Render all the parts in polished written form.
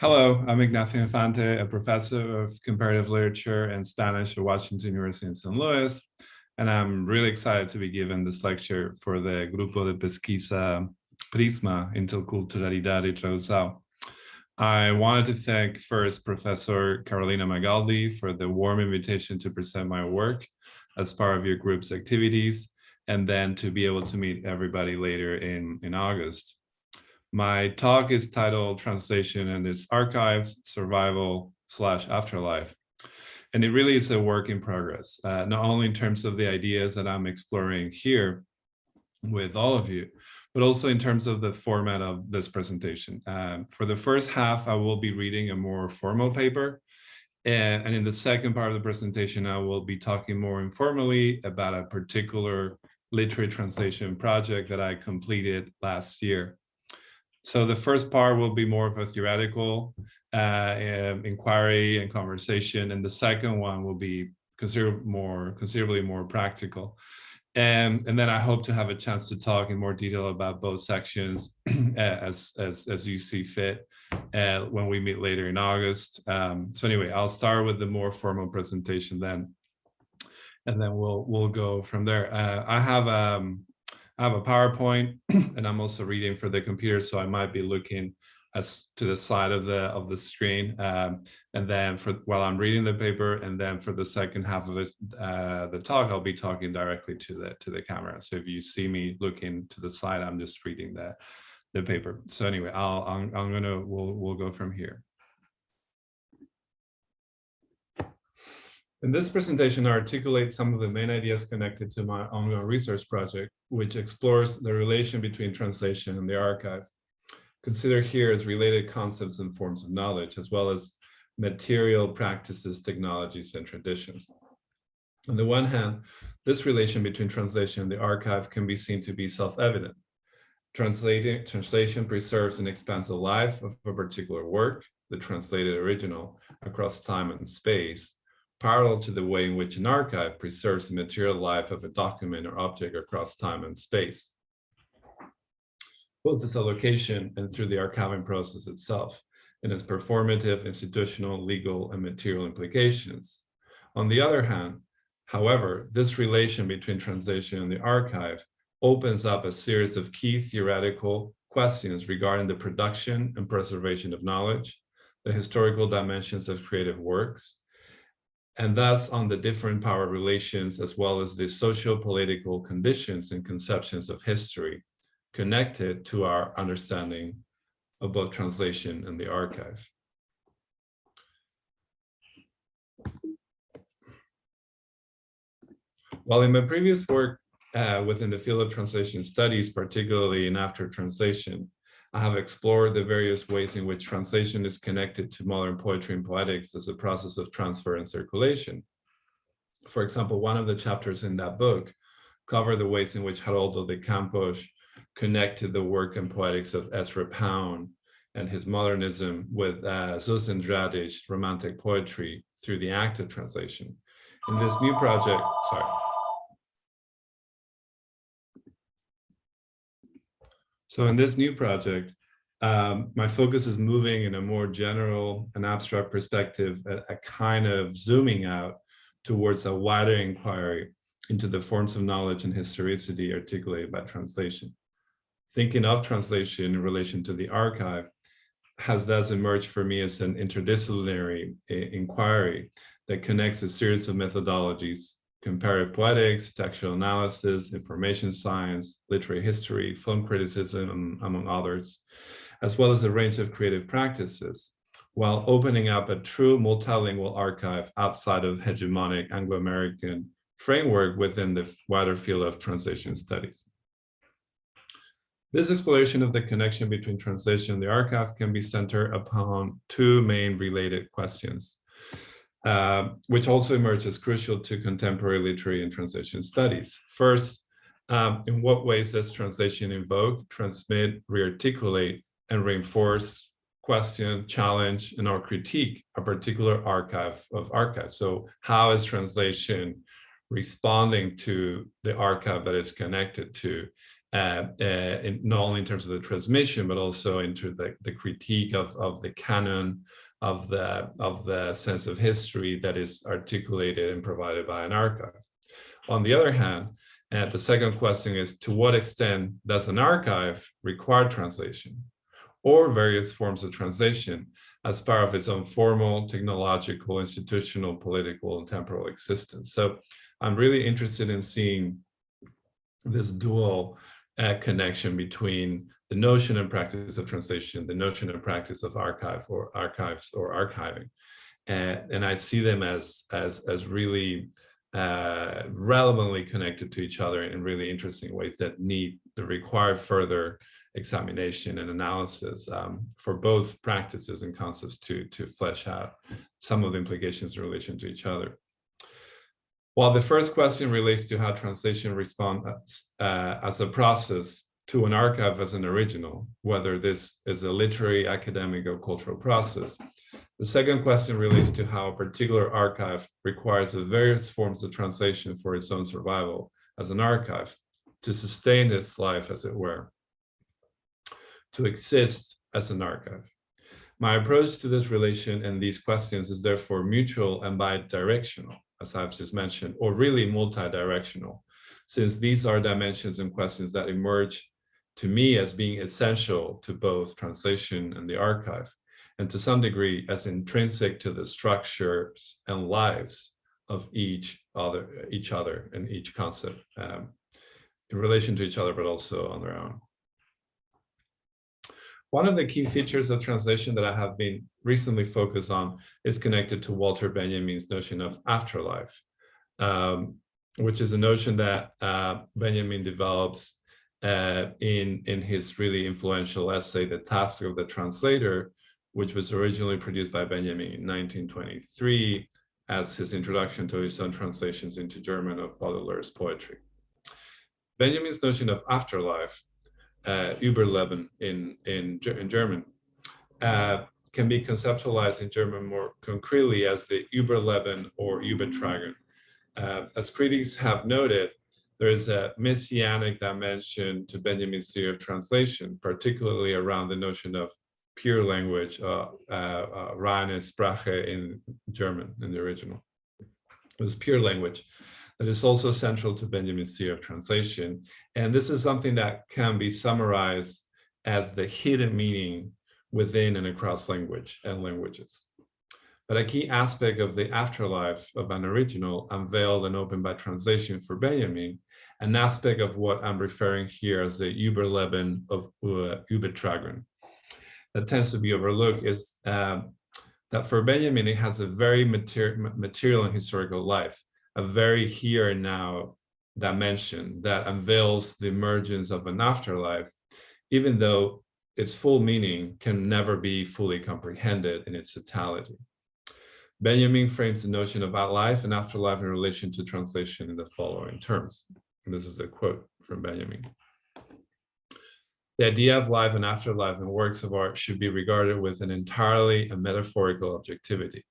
Hello, I'm Ignacio Infante, a professor of comparative literature and Spanish at Washington University in St. Louis, and I'm really excited to be given this lecture for the grupo de pesquisa Prisma, Interculturalidade y Tradução. I wanted to thank first Professor Carolina Magaldi for the warm invitation to present my work as part of your group's activities, and then to be able to meet everybody later in August. My talk is titled Translation and its Archives, Survival/Afterlife. And it really is a work in progress, not only in terms of the ideas that I'm exploring here with all of you, but also in terms of the format of this presentation. For the first half, I will be reading a more formal paper. And in the second part of the presentation, I will be talking more informally about a particular literary translation project that I completed last year. So the first part will be more of a theoretical inquiry and conversation, and the second one will be considerably more practical. And then I hope to have a chance to talk in more detail about both sections as you see fit when we meet later in August. So anyway, I'll start with the more formal presentation then, and then we'll go from there. I have a PowerPoint, and I'm also reading for the computer, so I might be looking to the side of the screen, and then while I'm reading the paper, and then for the second half of the talk, I'll be talking directly to the camera. So if you see me looking to the side, I'm just reading the paper. So anyway, we'll go from here. In this presentation, I articulate some of the main ideas connected to my ongoing research project, which explores the relation between translation and the archive. Consider here as related concepts and forms of knowledge, as well as material practices, technologies, and traditions. On the one hand, this relation between translation and the archive can be seen to be self-evident. Translation preserves and expands the life of a particular work, the translated original, across time and space, parallel to the way in which an archive preserves the material life of a document or object across time and space, both as a location and through the archiving process itself, and its performative, institutional, legal, and material implications. On the other hand, however, this relation between translation and the archive opens up a series of key theoretical questions regarding the production and preservation of knowledge, the historical dimensions of creative works, and thus on the different power relations, as well as the socio-political conditions and conceptions of history connected to our understanding of both translation and the archive. While in my previous work within the field of translation studies, particularly in after translation, I have explored the various ways in which translation is connected to modern poetry and poetics as a process of transfer and circulation. For example, one of the chapters in that book covered the ways in which Haroldo de Campos connected the work and poetics of Ezra Pound and his modernism with Zsuzsa Andrade's romantic poetry through the act of translation. In this new project, So in this new project, my focus is moving in a more general and abstract perspective, a kind of zooming out towards a wider inquiry into the forms of knowledge and historicity articulated by translation. Thinking of translation in relation to the archive has thus emerged for me as an interdisciplinary inquiry that connects a series of methodologies: comparative poetics, textual analysis, information science, literary history, film criticism, among others, as well as a range of creative practices, while opening up a true multilingual archive outside of hegemonic Anglo-American framework within the wider field of translation studies. This exploration of the connection between translation and the archive can be centered upon two main related questions, which also emerge as crucial to contemporary literary and translation studies. First, in what ways does translation invoke, transmit, rearticulate, and reinforce, question, challenge, and or critique a particular archive of archives? So how is translation responding to the archive that it's connected to? not only in terms of the transmission, but also into the critique of the canon, of the sense of history that is articulated and provided by an archive. On the other hand, the second question is, to what extent does an archive require translation or various forms of translation as part of its own formal, technological, institutional, political, and temporal existence? So I'm really interested in seeing this dual connection between the notion and practice of translation, the notion and practice of archives or archiving, and I see them as really relevantly connected to each other in really interesting ways that require further examination and analysis for both practices and concepts to flesh out some of the implications in relation to each other. While the first question relates to how translation responds as a process to an archive as an original, whether this is a literary, academic, or cultural process, the second question relates to how a particular archive requires the various forms of translation for its own survival as an archive, to sustain its life, as it were, to exist as an archive. My approach to this relation and these questions is therefore mutual and bidirectional, as I've just mentioned, or really multidirectional, since these are dimensions and questions that emerge to me as being essential to both translation and the archive, and to some degree as intrinsic to the structures and lives of each other and each concept in relation to each other, but also on their own. One of the key features of translation that I have been recently focused on is connected to Walter Benjamin's notion of afterlife, which is a notion that Benjamin develops in his really influential essay, The Task of the Translator, which was originally produced by Benjamin in 1923 as his introduction to his own translations into German of Baudelaire's poetry. Benjamin's notion of afterlife, Überleben in German, can be conceptualized in German more concretely as the Überleben or Übertragen. As critics have noted, there is a messianic dimension to Benjamin's theory of translation, particularly around the notion of pure language, reine Sprache in German, in the original. This pure language that is also central to Benjamin's theory of translation. And this is something that can be summarized as the hidden meaning within and across language and languages. But a key aspect of the afterlife of an original unveiled and opened by translation for Benjamin, an aspect of what I'm referring here as the Überleben of Übertragen, that tends to be overlooked, is that for Benjamin, it has a very material and historical life, a very here and now dimension that unveils the emergence of an afterlife, even though its full meaning can never be fully comprehended in its totality. Benjamin frames the notion of life and afterlife in relation to translation in the following terms. And this is a quote from Benjamin. The idea of life and afterlife in works of art should be regarded with an entirely a metaphorical objectivity.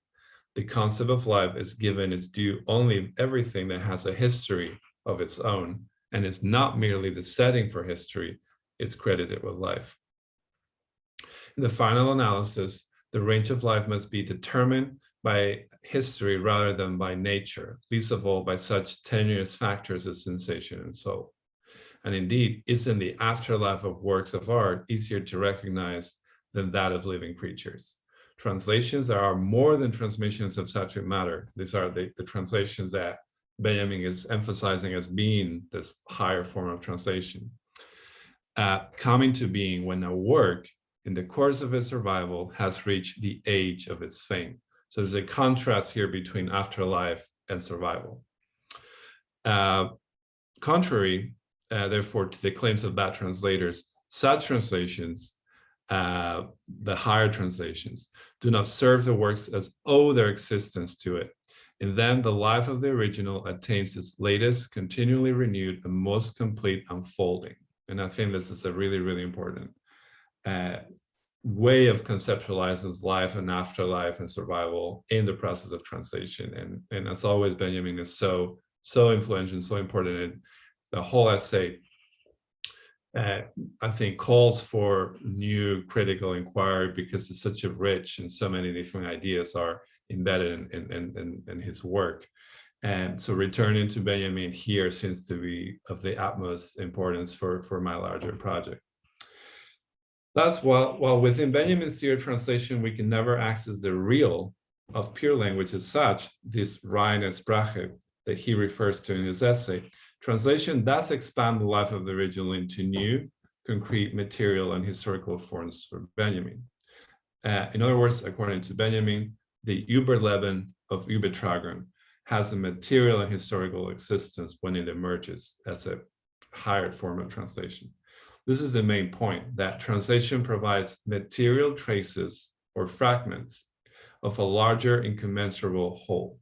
The concept of life is given its due only if everything that has a history of its own and is not merely the setting for history is credited with life. In the final analysis, the range of life must be determined by history rather than by nature, least of all by such tenuous factors as sensation and soul. And indeed, isn't the afterlife of works of art easier to recognize than that of living creatures? Translations are more than transmissions of subject matter. These are the translations that Benjamin is emphasizing as being this higher form of translation. Coming to being when a work in the course of its survival has reached the age of its fame. So there's a contrast here between afterlife and survival. Contrary, therefore, to the claims of bad translators, such translations, the higher translations, do not serve the works as owe their existence to it. In them, the life of the original attains its latest, continually renewed, and most complete unfolding. And I think this is a really, really important way of conceptualizing life and afterlife and survival in the process of translation. And as always, Benjamin is so influential and so important. And the whole essay I think calls for new critical inquiry because it's such a rich and so many different ideas are embedded in his work. And so returning to Benjamin here seems to be of the utmost importance for my larger project. Thus, while within Benjamin's theory of translation, we can never access the real of pure language as such, this reine Sprache that he refers to in his essay, translation does expand the life of the original into new, concrete material and historical forms for Benjamin. In other words, according to Benjamin, the Überleben of Übertragung has a material and historical existence when it emerges as a higher form of translation. This is the main point, that translation provides material traces or fragments of a larger incommensurable whole.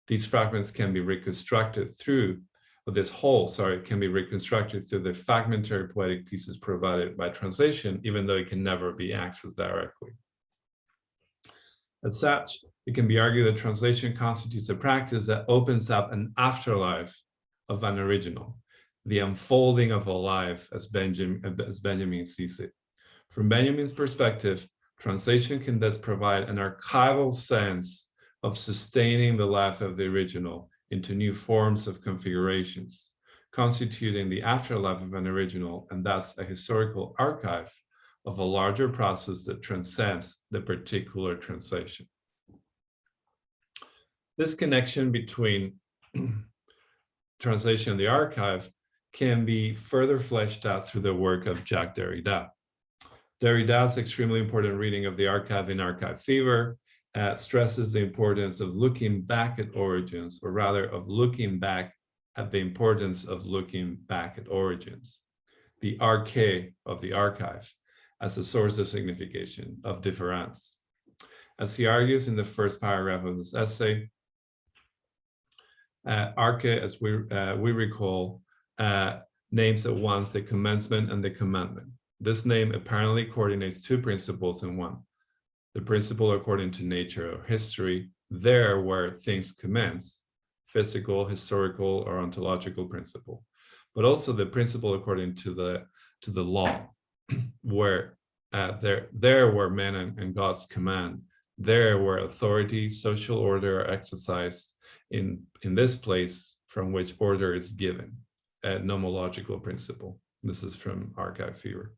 These fragments can be reconstructed through, or this whole, sorry, can be reconstructed through the fragmentary poetic pieces provided by translation, even though it can never be accessed directly. As such, it can be argued that translation constitutes a practice that opens up an afterlife of an original, the unfolding of a life as Benjamin sees it. From Benjamin's perspective, translation can thus provide an archival sense of sustaining the life of the original into new forms of configurations, constituting the afterlife of an original and thus a historical archive of a larger process that transcends the particular translation. This connection between translation and the archive can be further fleshed out through the work of Jacques Derrida. Derrida's extremely important reading of the archive in Archive Fever stresses the importance of looking back at origins, or rather of looking back at the importance of looking back at origins, the arche of the archive, as a source of signification, of difference. As he argues in the first paragraph of this essay, arche, as we recall, names at once the commencement and the commandment. This name apparently coordinates two principles in one. The principle according to nature or history, there where things commence, physical, historical, or ontological principle, but also the principle according to the law, where there where men and gods command, there where authority, social order are exercised in this place from which order is given, a nomological principle. This is from Archive Fever.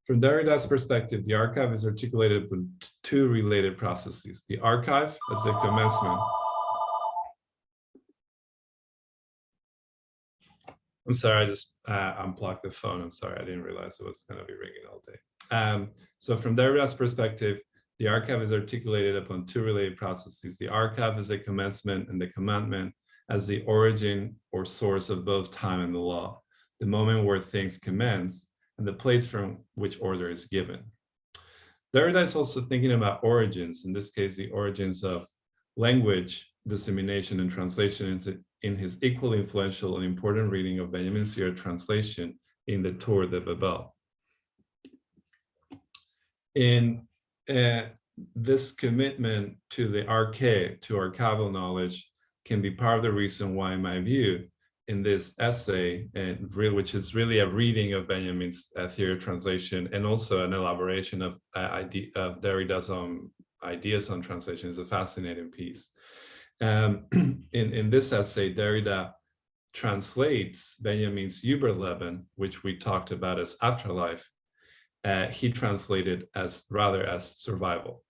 From Derrida's perspective, the archive is articulated with two related processes. The archive as the commencement. I'm sorry, I just unplugged the phone. I'm sorry, I didn't realize it was going to be ringing all day. So from Derrida's perspective, the archive is articulated upon two related processes. The archive as a commencement and the commandment as the origin or source of both time and the law, the moment where things commence, and the place from which order is given. Derrida is also thinking about origins, in this case, the origins of language, dissemination, and translation in his equally influential and important reading of Benjamin Sierra's translation in the Tour de Babel. In this commitment to the arche, to archival knowledge, can be part of the reason why, in my view, in this essay, which is really a reading of Benjamin's theory of translation and also an elaboration of Derrida's own ideas on translation, is a fascinating piece. In this essay, Derrida translates Benjamin's Überleben, which we talked about as afterlife. He translated as survival.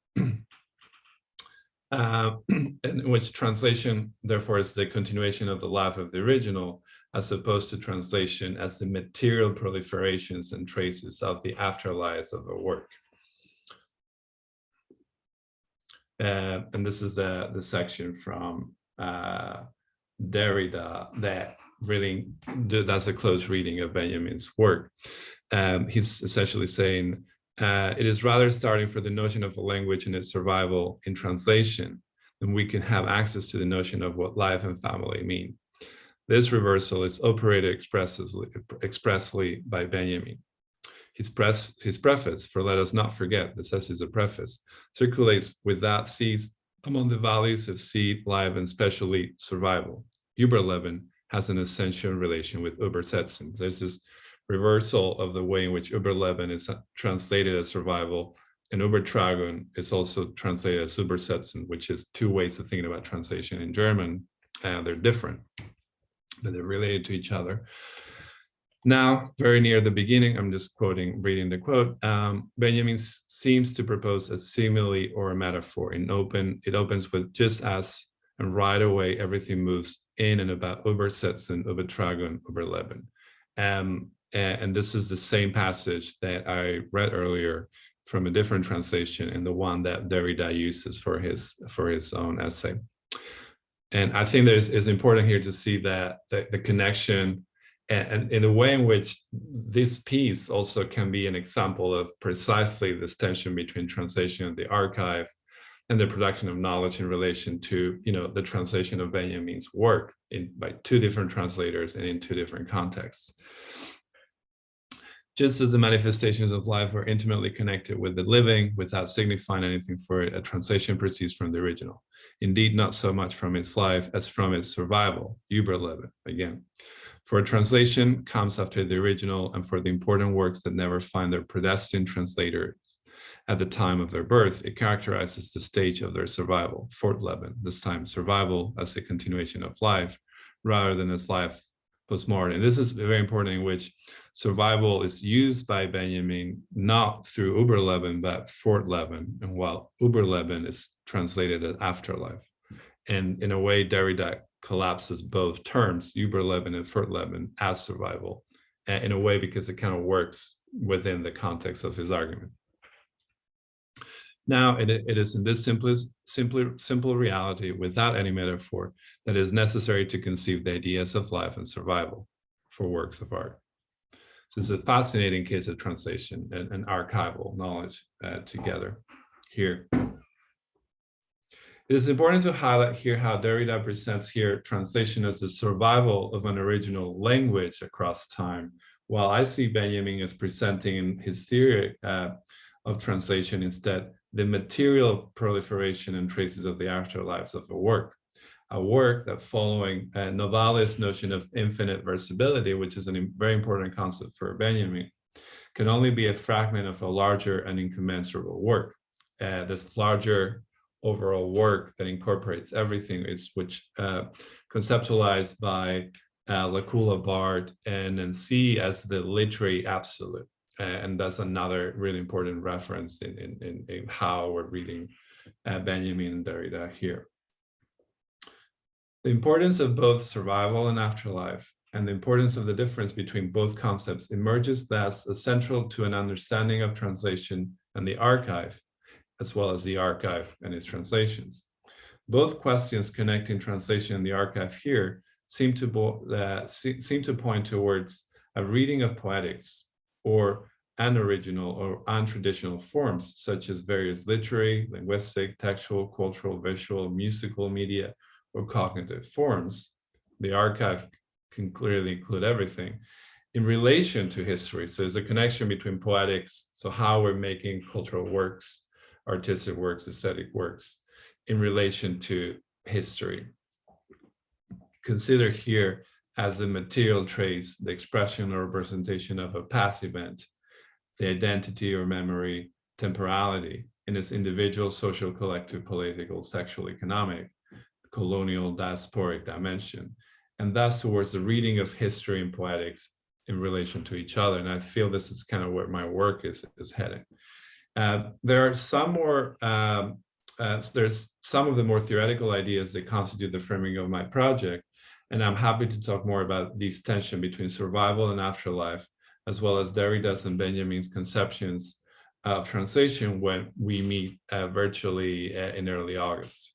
In which translation, therefore, is the continuation of the life of the original, as opposed to translation as the material proliferations and traces of the afterlives of a work. And this is the section from Derrida that really does a close reading of Benjamin's work. He's essentially saying, it is rather starting for the notion of a language and its survival in translation, then we can have access to the notion of what life and family mean. This reversal is operated expressly by Benjamin. His preface, for let us not forget, this essay is a preface, circulates without cease among the values of seed, life, and especially survival. Überleben has an essential relation with Übersetzen. There's this reversal of the way in which Überleben is translated as survival, and Übertragen is also translated as Übersetzen, which is two ways of thinking about translation in German. They're different, but they're related to each other. Now, very near the beginning, I'm just reading the quote, Benjamin seems to propose a simile or a metaphor. It opens with just as, and right away, everything moves in and about Übersetzen, Übertragen, Überleben. And this is the same passage that I read earlier from a different translation, and the one that Derrida uses for his own essay. And I think it's important here to see that the connection and in the way in which this piece also can be an example of precisely this tension between translation and the archive and the production of knowledge in relation to, the translation of Benjamin's work by two different translators and in two different contexts. Just as the manifestations of life are intimately connected with the living without signifying anything for it, a translation proceeds from the original. Indeed, not so much from its life as from its survival, Überleben, again. For a translation comes after the original, and for the important works that never find their predestined translators at the time of their birth, it characterizes the stage of their survival, Fortleben, this time survival as a continuation of life, rather than as life postmortem. This is very important, in which survival is used by Benjamin not through Überleben, but Fortleben, and while Überleben is translated as afterlife. And in a way, Derrida collapses both terms, Überleben and Fortleben, as survival, in a way because it kind of works within the context of his argument. Now, it is in this simple reality, without any metaphor, that is necessary to conceive the ideas of life and survival for works of art. So it's a fascinating case of translation and archival knowledge together here. It is important to highlight here how Derrida presents here translation as the survival of an original language across time, while I see Benjamin as presenting in his theory of translation instead the material proliferation and traces of the afterlives of a work that, following Novalis' notion of infinite versatility, which is a very important concept for Benjamin, can only be a fragment of a larger and incommensurable work. This larger overall work that incorporates everything, which conceptualized by Lacula, Bart, and Nancy as the literary absolute. And that's another really important reference in how we're reading Benjamin and Derrida here. The importance of both survival and afterlife, and the importance of the difference between both concepts emerges thus as central to an understanding of translation and the archive, as well as the archive and its translations. Both questions connecting translation and the archive here seem to point towards a reading of poetics, or unoriginal or untraditional forms, such as various literary, linguistic, textual, cultural, visual, musical media, or cognitive forms. The archive can clearly include everything in relation to history. So there's a connection between poetics, so how we're making cultural works, artistic works, aesthetic works, in relation to history. Consider here as the material trace, the expression or representation of a past event, the identity or memory, temporality in its individual, social, collective, political, sexual, economic, colonial, diasporic dimension, and thus towards the reading of history and poetics in relation to each other. And I feel this is kind of where my work is heading. There are some more, there's some of the more theoretical ideas that constitute the framing of my project, and I'm happy to talk more about this tension between survival and afterlife, as well as Derrida's and Benjamin's conceptions of translation when we meet virtually in early August.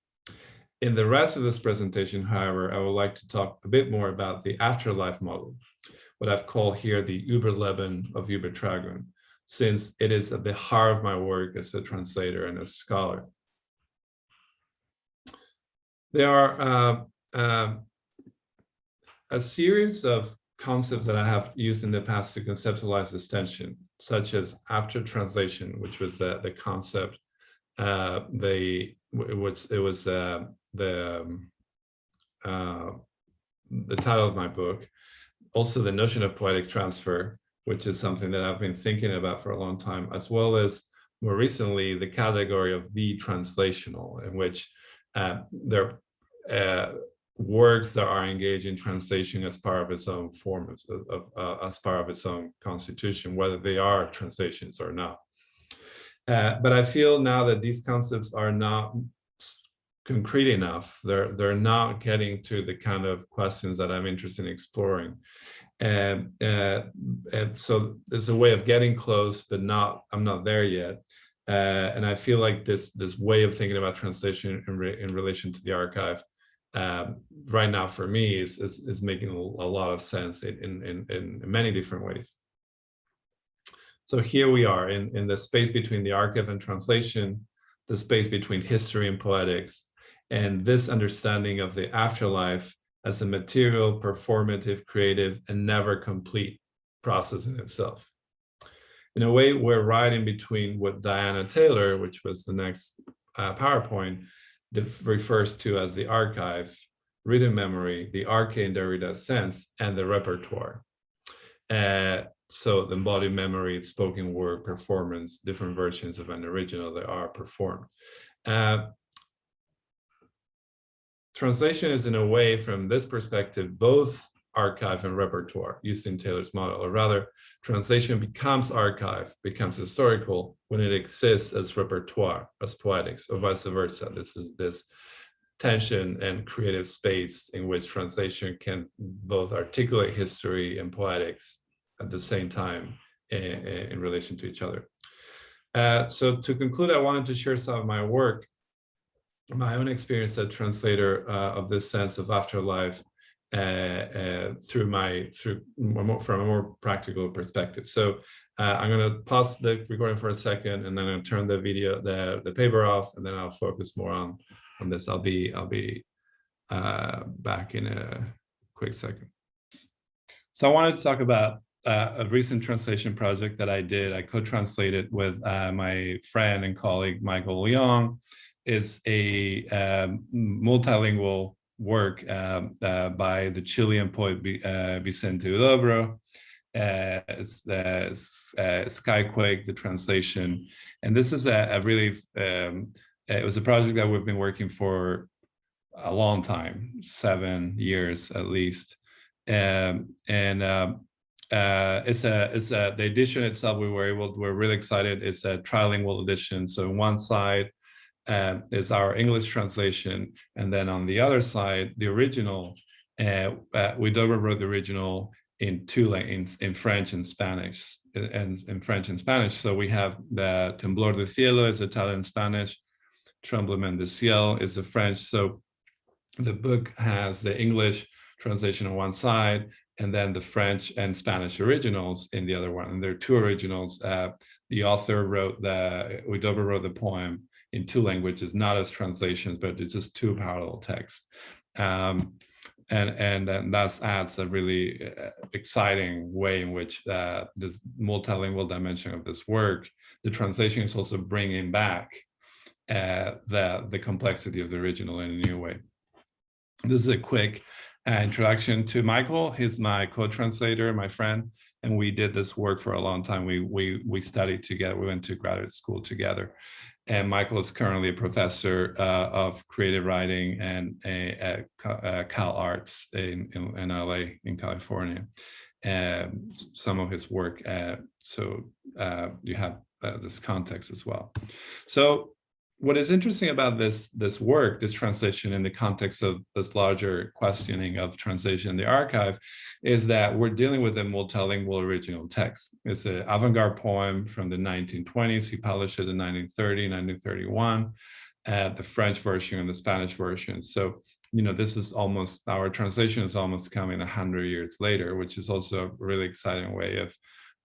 In the rest of this presentation, however, I would like to talk a bit more about the afterlife model, what I've called here the Überleben of Übertragen, since it is at the heart of my work as a translator and a scholar. There are a series of concepts that I have used in the past to conceptualize this tension, such as after translation, which was the concept, the the title of my book, also the notion of poetic transfer, which is something that I've been thinking about for a long time, as well as more recently, the category of the translational, in which there are works that are engaged in translation as part of its own form, as part of its own constitution, whether they are translations or not. But I feel now that these concepts are not concrete enough. They're not getting to the kind of questions that I'm interested in exploring. And so it's a way of getting close, but I'm not there yet. And I feel like this way of thinking about translation in relation to the archive right now for me is making a lot of sense in many different ways. So here we are in the space between the archive and translation, the space between history and poetics, and this understanding of the afterlife as a material, performative, creative, and never complete process in itself. In a way, we're right in between what Diana Taylor, which was the next PowerPoint, refers to as the archive, written memory, the arche in Derrida's sense, and the repertoire. So the embodied memory, spoken word, performance, different versions of an original that are performed. Translation is, in a way, from this perspective, both archive and repertoire, using Taylor's model, or rather, translation becomes archive, becomes historical when it exists as repertoire, as poetics, or vice versa. This is this tension and creative space in which translation can both articulate history and poetics at the same time in relation to each other. So to conclude, I wanted to share some of my work, my own experience as a translator of this sense of afterlife from a more practical perspective. So I'm going to pause the recording for a second, and then I'm going to turn the video, the paper off, and then I'll focus more on this. I'll be back in a quick second. So I wanted to talk about a recent translation project that I did. I co-translated with my friend and colleague Michael Young. It's a multilingual work by the Chilean poet Vicente Udobro. It's Skyquake, the translation. And this is a really, it was a project that we've been working for a long time, 7 years at least. The edition itself, we're really excited. It's a trilingual edition. So on one side is our English translation, and then on the other side, the original. We wrote the original in French and Spanish, and in French and Spanish. So we have the Temblor del Cielo is Italian Spanish, Tremblement del Ciel is the French. So the book has the English translation on one side, and then the French and Spanish originals in the other one. And there are two originals. The author Udobro wrote the poem in two languages, not as translations, but it's just two parallel texts. And that adds a really exciting way in which this multilingual dimension of this work, the translation is also bringing back the complexity of the original in a new way. This is a quick introduction to Michael. He's my co-translator, my friend, and we did this work for a long time. We studied together. We went to graduate school together. And Michael is currently a professor of creative writing at Cal Arts in LA, in California. Some of his work, so you have this context as well. So what is interesting about this work, this translation in the context of this larger questioning of translation in the archive, is that we're dealing with a multilingual original text. It's an avant-garde poem from the 1920s. He published it in 1930, 1931, the French version and the Spanish version. So, this is almost, our translation is almost coming 100 years later, which is also a really exciting way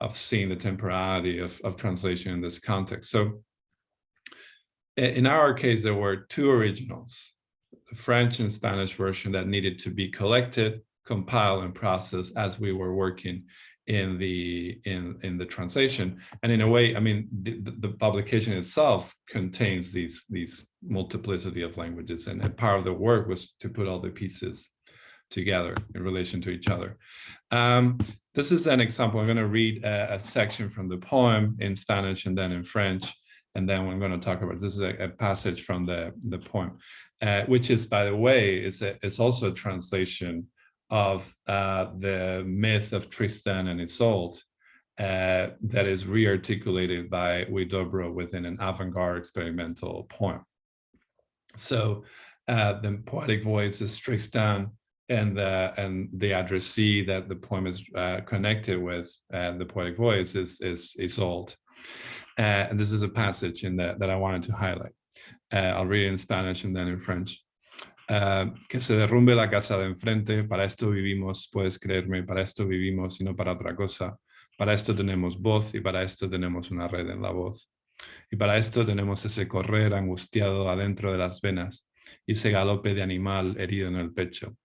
of seeing the temporality of translation in this context. So, in our case, there were two originals, the French and Spanish version, that needed to be collected, compiled, and processed as we were working in the translation. And in a way, I mean, the publication itself contains these multiplicity of languages, and part of the work was to put all the pieces together in relation to each other. This is an example. I'm going to read a section from the poem in Spanish and then in French, and then we're going to talk about, this is a passage from the poem, which is, by the way, it's also a translation of the myth of Tristan and Isolde that is re-articulated by Huidobro within an avant-garde experimental poem. So the poetic voice is Tristan, and the addressee that the poem is connected with, the poetic voice is Isolde. And this is a passage that I wanted to highlight. I'll read it in Spanish and then in French. Que se derrumbe la casa de enfrente, para esto vivimos, puedes creerme, para esto vivimos y no para otra cosa. Para esto tenemos voz y para esto tenemos una red en la voz. Y para esto tenemos ese correr angustiado adentro de las venas y ese galope de animal herido en el pecho.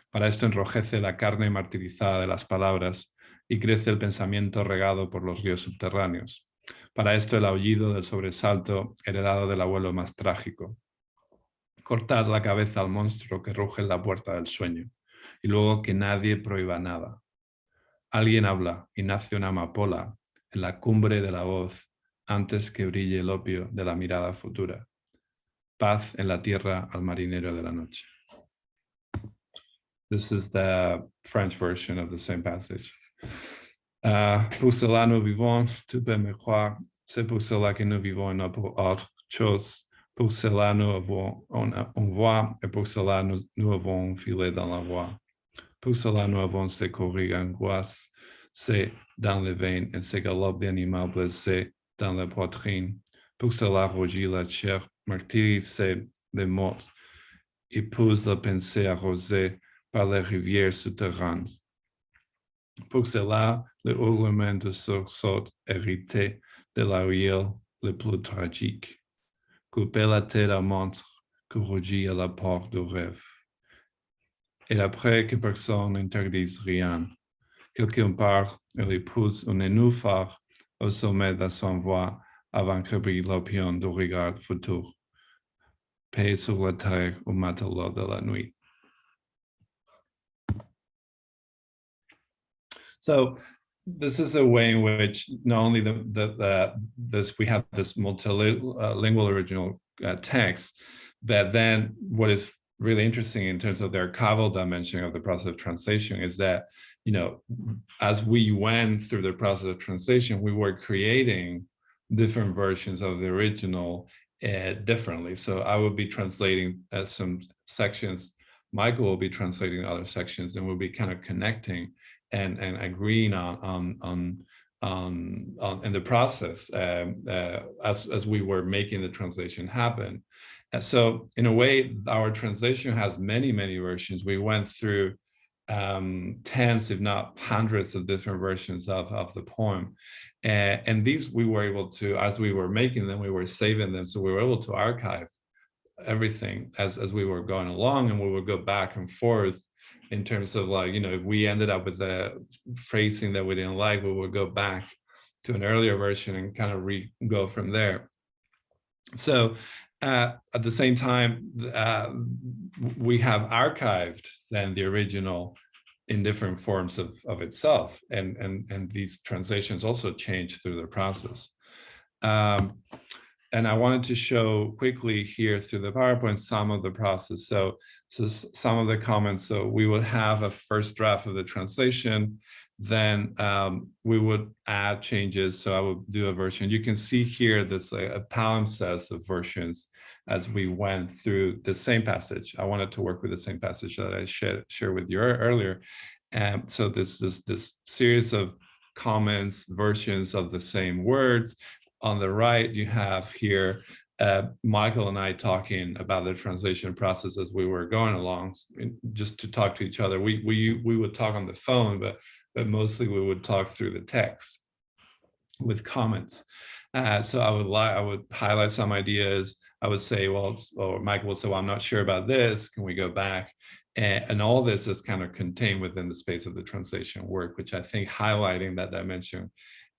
Para esto enrojece la carne martirizada de las palabras y crece el pensamiento regado por los ríos subterráneos. Para esto el aullido del sobresalto heredado del abuelo más trágico. Cortad la cabeza al monstruo que ruge en la puerta del sueño y luego que nadie prohíba nada. Alguien habla y nace una amapola en la cumbre de la voz antes que brille el opio de la mirada futura. Paz en la tierra al marinero de la noche. This is the French version of the same passage. Pour cela nous vivons, tu peux me croire, c'est pour cela que nous vivons et non pour autre chose. Pour cela nous avons une voix et pour cela nous avons un filet dans la voie. Pour cela nous avons ces courir angoisse, c'est dans les veines et ces galops d'animal blessé dans la poitrine. Pour cela rougit la chair martyrisée des morts, épouse la pensée arrosée par les rivières souterraines. Pour cela, le hurlement de sursaut hérité de la ruelle le plus tragique. Couper la tête à montre que rougit à la porte du rêve. Et après que personne n'interdise rien, quelqu'un part et lui pousse un nénuphar au sommet de son voix avant que brille l'opion du regard futur. Paix sur la terre au matelot de la nuit. So this is a way in which not only we have this multilingual original text, but then what is really interesting in terms of the archival dimension of the process of translation is that, you know, as we went through the process of translation, we were creating different versions of the original differently. So I will be translating some sections, Michael will be translating other sections, and we'll be kind of connecting and agreeing on in the process as we were making the translation happen. And so in a way, our translation has many versions. We went through tens, if not hundreds of different versions of the poem. And these we were able to, as we were making them, we were saving them. So we were able to archive everything as we were going along, and we would go back and forth in terms of, like, you know, if we ended up with a phrasing that we didn't like, we would go back to an earlier version and kind of go from there. So at the same time, we have archived then the original in different forms of itself, and these translations also change through the process. And I wanted to show quickly here through the PowerPoint some of the process. So some of the comments. So we would have a first draft of the translation, then we would add changes. So I would do a version. You can see here this a palimpsest of versions as we went through the same passage. I wanted to work with the same passage that I shared with you earlier. And so this series of comments, versions of the same words. On the right, you have here Michael and I talking about the translation process as we were going along, just to talk to each other. We would talk on the phone, but mostly we would talk through the text with comments. So I would highlight some ideas. I would say, well, or Michael would say, well, I'm not sure about this. Can we go back? And all this is kind of contained within the space of the translation work, which I think highlighting that dimension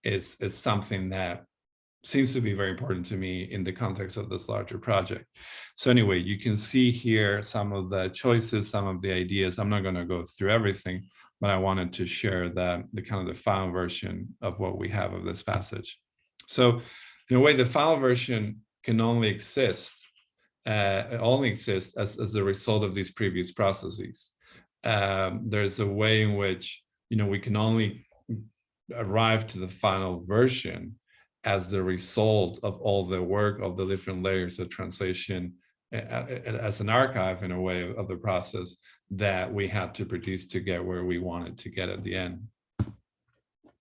is something that seems to be very important to me in the context of this larger project. So anyway, you can see here some of the choices, some of the ideas. I'm not going to go through everything, but I wanted to share the kind of the final version of what we have of this passage. So in a way, the final version can only exist as a result of these previous processes. There's a way in which, you know, we can only arrive to the final version as the result of all the work of the different layers of translation, as an archive in a way of the process that we had to produce to get where we wanted to get at the end.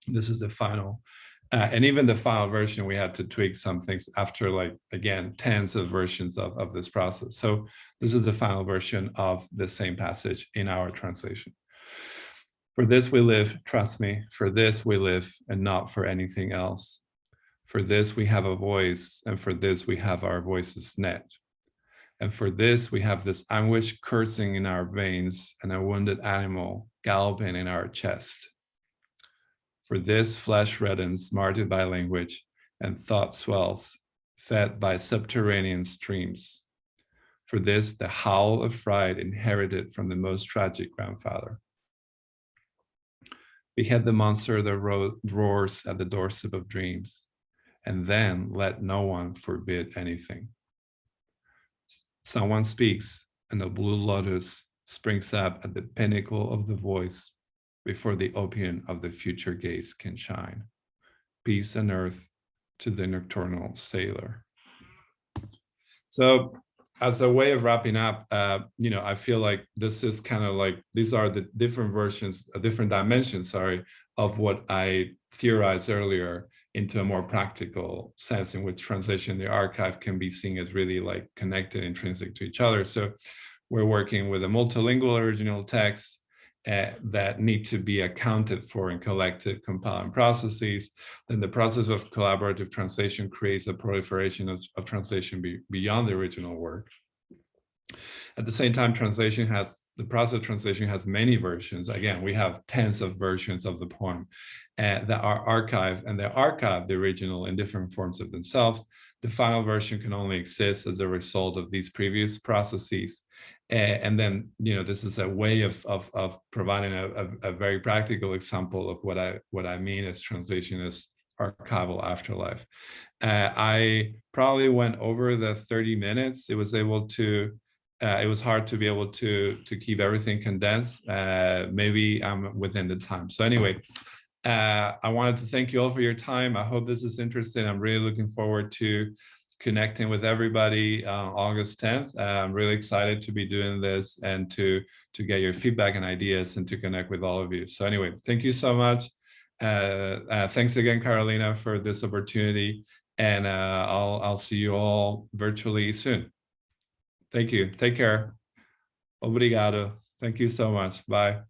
This is the final, and even the final version, we had to tweak some things after, like, again, tens of versions of this process. So this is the final version of the same passage in our translation. For this we live, trust me, for this we live, and not for anything else. For this we have a voice, and for this we have our voices knit. And for this we have this anguish coursing in our veins, and a wounded animal galloping in our chest. For this flesh reddens, martyred by language, and thought swells, fed by subterranean streams. For this the howl of fright inherited from the most tragic grandfather. Behead the monster that roars at the doorstep of dreams, and then let no one forbid anything. Someone speaks, and a blue lotus springs up at the pinnacle of the voice before the opium of the future gaze can shine. Peace on earth to the nocturnal sailor. So as a way of wrapping up, you know, I feel like this is kind of like, these are the different versions, different dimensions, sorry, of what I theorized earlier into a more practical sense in which translation, the archive can be seen as really like connected, intrinsic to each other. So we're working with a multilingual original text that need to be accounted for in collective compiling processes. Then the process of collaborative translation creates a proliferation of translation beyond the original work. At the same time, the process of translation has many versions. Again, we have tens of versions of the poem that are archived, and they archive the original in different forms of themselves. The final version can only exist as a result of these previous processes. And then, you know, this is a way of providing a very practical example of what I mean as translation as archival afterlife. I probably went over the 30 minutes. It was hard to be able to keep everything condensed. Maybe I'm within the time. So anyway, I wanted to thank you all for your time. I hope this is interesting. I'm really looking forward to connecting with everybody August 10th. I'm really excited to be doing this and to get your feedback and ideas and to connect with all of you. So anyway, thank you so much. Thanks again, Carolina, for this opportunity. And I'll see you all virtually soon. Thank you. Take care. Obrigado. Thank you so much. Bye.